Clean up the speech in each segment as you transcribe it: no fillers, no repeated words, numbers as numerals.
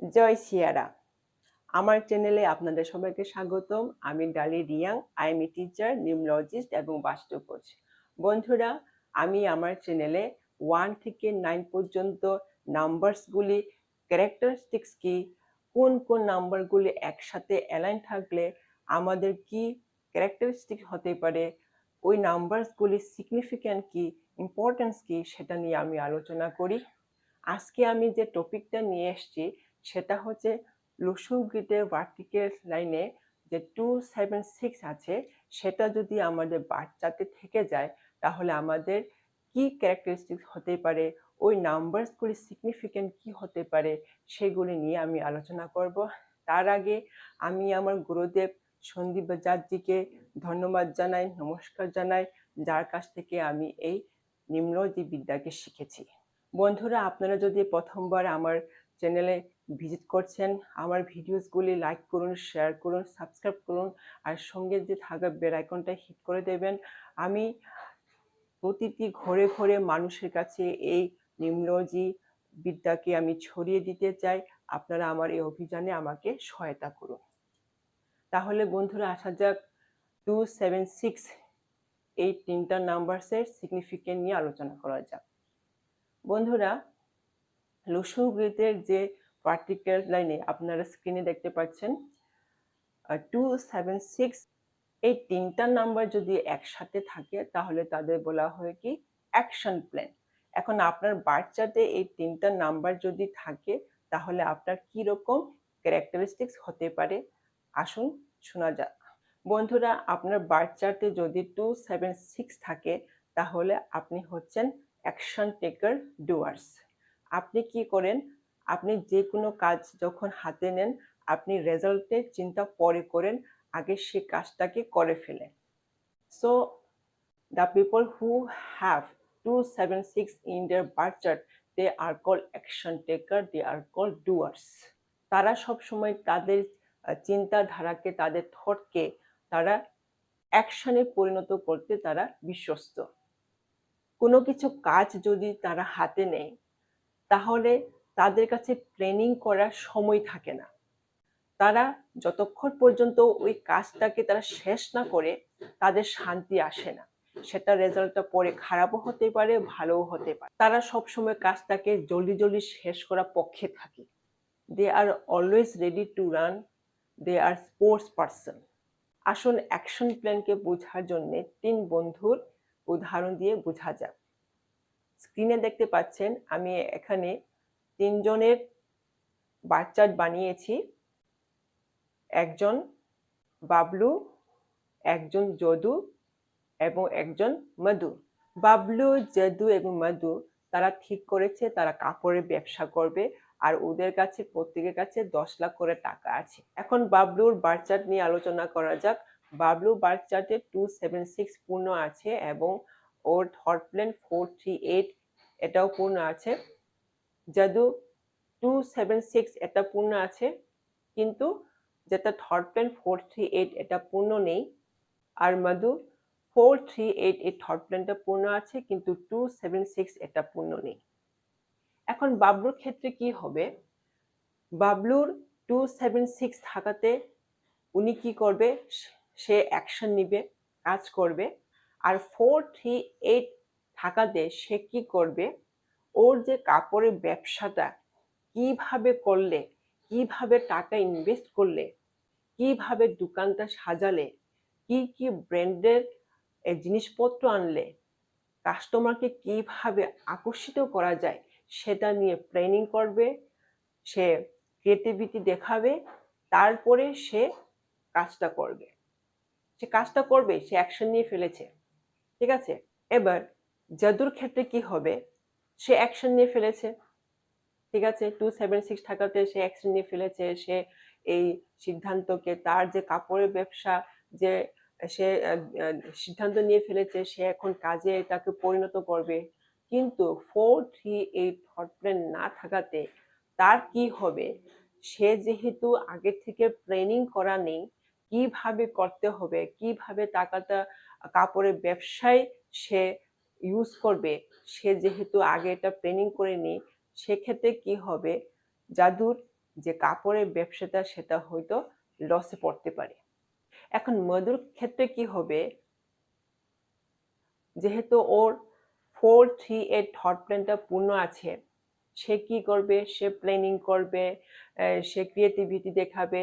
জয় সিয়ারা। আমার চ্যানেলে আপনাদের সবাইকে স্বাগতম। আমি ডালি Reang. I M a teacher, numerologist এবং বাস্তু কোচ। বন্ধুরা, আমি আমার চ্যানেলে 1 থেকে 9 পর্যন্ত নাম্বারসগুলি, ক্যারেক্টারিস্টিক্স কি, কোন কোন নাম্বারগুলি একসাথে অ্যালাইন থাকলে আমাদের কি ক্যারেক্টারিস্টিক হতে পারে, ওই নাম্বারসগুলি সিগনিফিক্যান্ট কি, ইম্পর্টেন্স কি, সেটা নিয়ে আমি আলোচনা করি। আজকে আমি যে টপিকটা নিয়ে এসেছি সেটা হচ্ছে লসু গ্রিডের ভার্টিক্যাল লাইনে যে 276 আছে, সেটা যদি আমাদের বার্থ চার্টে থেকে যায় তাহলে আমাদের কি ক্যারেক্টারিস্টিক্স হতে পারে, ওই নাম্বারসগুলি সিগনিফিক্যান্ট কি হতে পারে, সেগুলি নিয়ে আমি আলোচনা করব। তার আগে আমি আমার গুরুদেব সন্দীপ বাজারজিকে ধন্যবাদ জানাই, নমস্কার জানাই, যার কাছ থেকে আমি এই নিম্নজি বিদ্যাকে শিখেছি। বন্ধুরা, আপনারা যদি প্রথমবার আমার চ্যানেলে ভিজিট করছেন, আমার ভিডিওসগুলি লাইক করুন, শেয়ার করুন, সাবস্ক্রাইব করুন, আর সঙ্গে যে থাকা বেল আইকনটা হিট করে দেবেন। আমি প্রতিটি ঘরে ঘরে মানুষের কাছে এই নিউমোলজি বিদ্যাকে আমি ছড়িয়ে দিতে চাই। আপনারা আমার এই অভিযানে আমাকে সহায়তা করুন। তাহলে বন্ধুরা, আসা যাক 276 এই তিনটা নাম্বারসের সিগনিফিকেন্ট নিয়ে আলোচনা করা যাক। বন্ধুরা, লসু গ্রিডের যে ভার্টিক্যাল লাইনে আপনারা স্ক্রিনে দেখতে পাচ্ছেন 276, এই তিনটা নাম্বার যদি একসাথে থাকে তাহলে তাদের বলা হয় কি অ্যাকশন প্ল্যান। এখন আপনার বার্থ চার্টে এই তিনটা নাম্বার যদি থাকে তাহলে আপনার কি রকম ক্যারেক্টারিস্টিক্স হতে পারে, আসুন শোনা যাক। বন্ধুরা, আপনার বার্থ চার্টে যদি 276 থাকে তাহলে আপনি হচ্ছেন অ্যাকশন টেকার, ডুয়ার্স। আপনি কি করেন? আপনি যে কোনো কাজ যখন হাতে নেন, আপনি রেজাল্টের চিন্তা পরে করেন, আগে সে কাজটাকে করে ফেলেন। So the people who have 276 in their birth chart, they are called action taker, they are called doers. তারা সব সময় তাদের চিন্তাধারাকে, তাদের থটকে তারা অ্যাকশনে পরিণত করতে তারা বিশ্বস্ত। কোনো কিছু কাজ যদি তারা হাতে নেয় তাহলে তাদের কাছে প্ল্যানিং করার সময় থাকে না। তারা যতক্ষণ পর্যন্ত ওই কাজটাকে তারা শেষ না করে তাদের শান্তি আসে না। সেটা রেজাল্টটা পরে খারাপও হতে পারে, ভালোও হতে পারে। তারা সবসময় কাজটাকে জলদি জলদি শেষ করার পক্ষে থাকে। They are always ready to run, they are sports person. আসুন অ্যাকশন প্ল্যানকে বোঝার জন্য 3 বন্ধুর উদাহরণ দিয়ে বোঝা যাক। স্ক্রিনে দেখতে পাচ্ছেন আমি এখানে 3 জনের বার্থ চার্ট বানিয়েছি। একজন বাবলু, একজন যদু এবং একজন মধু। বাবলু, যদু এবং মধু তারা ঠিক করেছে তারা কাপড়ের ব্যবসা করবে, আর ওদের কাছে প্রত্যেকের কাছে 10 লাখ করে টাকা আছে। এখন বাবলুর বার্থ চার্ট নিয়ে আলোচনা করা যাক। বাবলু বার্থ চার্টে 276 পূর্ণ আছে এবং ওর থট প্ল্যান 438 এটাও পূর্ণ আছে। যদু 276 এটা পূর্ণ আছে, কিন্তু যেটা থট প্ল্যান 438 এটা পূর্ণ নেই। আর মধু 438 এই থট প্ল্যানটা পূর্ণ আছে, কিন্তু 276 এটা পূর্ণ নেই। এখন বাবলুর ক্ষেত্রে কি হবে? বাবলুর 276 থাকাতে উনি কি করবে? সে অ্যাকশন নিবে, কাজ করবে। আর 438 থাকাতে সে কি করবে? ওর যে কাপড়ের ব্যবসাটা কিভাবে করলে, কিভাবে টাকা ইনভেস্ট করলে, কিভাবে দোকানটা সাজালে, কি কি ব্র্যান্ডের জিনিসপত্র আনলে কাস্টমারকে কিভাবে আকর্ষিত করা যায় সেটা নিয়ে প্ল্যানিং করবে, সে ক্রিয়েটিভিটি দেখাবে, তারপরে সে কাজটা করবে। সে অ্যাকশন নিয়ে ফেলেছে, ঠিক আছে। এবার জাদুর ক্ষেত্রে কি হবে? সে অ্যাকশন নিয়ে ফেলেছে, ঠিক আছে। 276 থাকাতে সে অ্যাকশন নিয়ে ফেলেছে। সে এই সিদ্ধান্তকে, তার যে কাপড়ের ব্যবসা, যে সে সিদ্ধান্ত নিয়ে ফেলেছে, সে এখন কাজে এটাকে পরিণত করবে। কিন্তু 438 থট প্ল্যান না থাকাতে তার কি হবে? সে যেহেতু আগে থেকে প্ল্যানিং করা নেই কিভাবে করতে হবে, কিভাবে টাকাটা কাপড়ের ব্যবসায় সে ইউজ করবে, সে যেহেতু আগে এটা প্ল্যানিং করে নেই, সেক্ষেত্রে কি হবে? জাদুর যে কাপড়ের ব্যবসাটা সেটা হয়তো লসে পড়তে পারে। এখন মধুর ক্ষেত্রে কি হবে, যেহেতু ওর 4-3-8 থট প্ল্যানটা পূর্ণ আছে, সে কি করবে, সে প্ল্যানিং করবে, সে ক্রিয়েটিভিটি দেখাবে,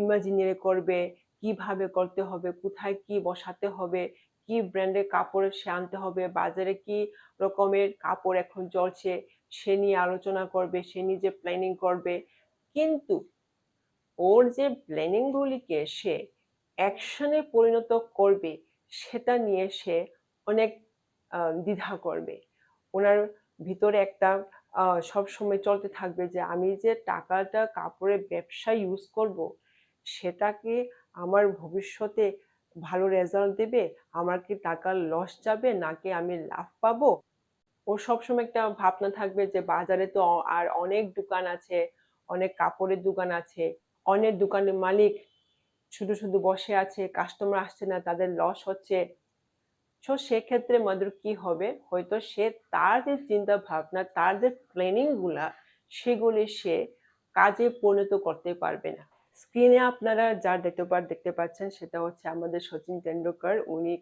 ইমাজিনারি করবে, কিভাবে করতে হবে, কোথায় কি বসাতে হবে, কি ব্র্যান্ডের কাপড় সে আনতে হবে, বাজারে কি রকমের কাপড় এখন চলছে, সে নিয়ে আলোচনা করবে, সে নিজে প্ল্যানিং করবে। কিন্তু ওর যে প্ল্যানিং গুলিকে সে অ্যাকশনে পরিণত করবে, সেটা নিয়ে সে অনেক দ্বিধা করবে। ওনার ভিতরে একটা সবসময় চলতে থাকবে যে আমি যে টাকাটা কাপড়ের ব্যবসায় ইউজ করব, সেটা কি আমার ভবিষ্যতে ভালো রেজাল্ট দেবে, আমার কি টাকার লস যাবে নাকি আমি লাভ পাবো। ওর সবসময় একটা ভাবনা থাকবে যে বাজারে তো আর অনেক দোকান আছে, অনেক কাপড়ের দোকান আছে, অনেক দোকানের মালিক শুধু শুধু বসে আছে, কাস্টমার আসছে না, তাদের লস হচ্ছে। সো সেক্ষেত্রে মধুর কি হবে, হয়তো সে তার যে চিন্তা ভাবনা, তার যে প্ল্যানিং গুলা, সেগুলি সে কাজে পরিণত করতে পারবে না। স্ক্রিনে আপনারা যার ডেট অফ বার্থ দেখতে পাচ্ছেন সেটা হচ্ছে আমাদের সচিন তেন্ডুলকর। উনি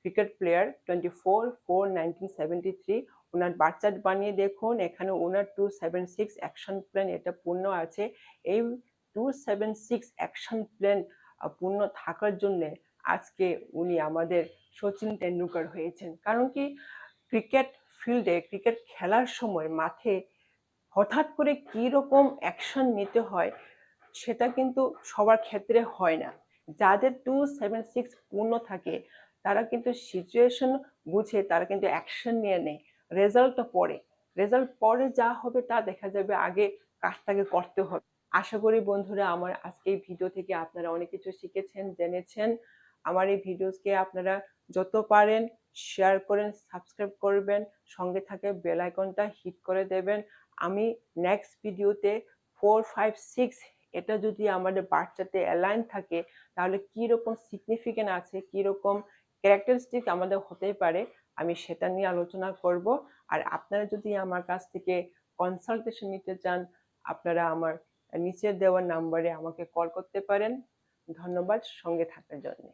ক্রিকেট প্লেয়ার, 24/4/1973। ওনার বার্থ চার্ট বানিয়ে দেখুন, এখানে ওনার 276 অ্যাকশন প্ল্যান এটা পূর্ণ আছে। এই 276 অ্যাকশন প্ল্যান পূর্ণ থাকার জন্য আজকে উনি আমাদের সচিন তেন্ডুলকর হয়েছেন। কারণ কি, ক্রিকেট ফিল্ডে ক্রিকেট খেলার সময় মাঠে হঠাৎ করে কি রকম অ্যাকশন নিতে হয় সেটা কিন্তু সবার ক্ষেত্রে হয় না। যাদের 276 পূর্ণ থাকে তারা কিন্তু সিচুয়েশন বুঝে তারা কিন্তু অ্যাকশন নিয়ে নেয়। রেজাল্টটা পরে, রেজাল্ট পরে যা হবে তা দেখা যাবে, আগে কাজটাকে করতে হবে। আশা করি বন্ধুরা আমার আজকে এই ভিডিও থেকে আপনারা অনেক কিছু শিখেছেন, জেনেছেন। আমার এই ভিডিওসকে আপনারা যত পারেন শেয়ার করেন, সাবস্ক্রাইব করবেন, সঙ্গে থাকে বেল আইকনটা হিট করে দেবেন। আমি নেক্সট ভিডিওতে 4-5-6 এটা যদি আমাদের বাচ্চাতে অ্যালাইন থাকে তাহলে কি রকম সিগনিফিকেন্ট আছে, কি রকম ক্যারেক্টারিস্টিক আমাদের হতে পারে, আমি সেটা নিয়ে আলোচনা করব। আর আপনারা যদি আমার কাছ থেকে কনসালটেশন নিতে চান, আপনারা আমার নিচে দেওয়া নাম্বারে আমাকে কল করতে পারেন। ধন্যবাদ সঙ্গে থাকার জন্য।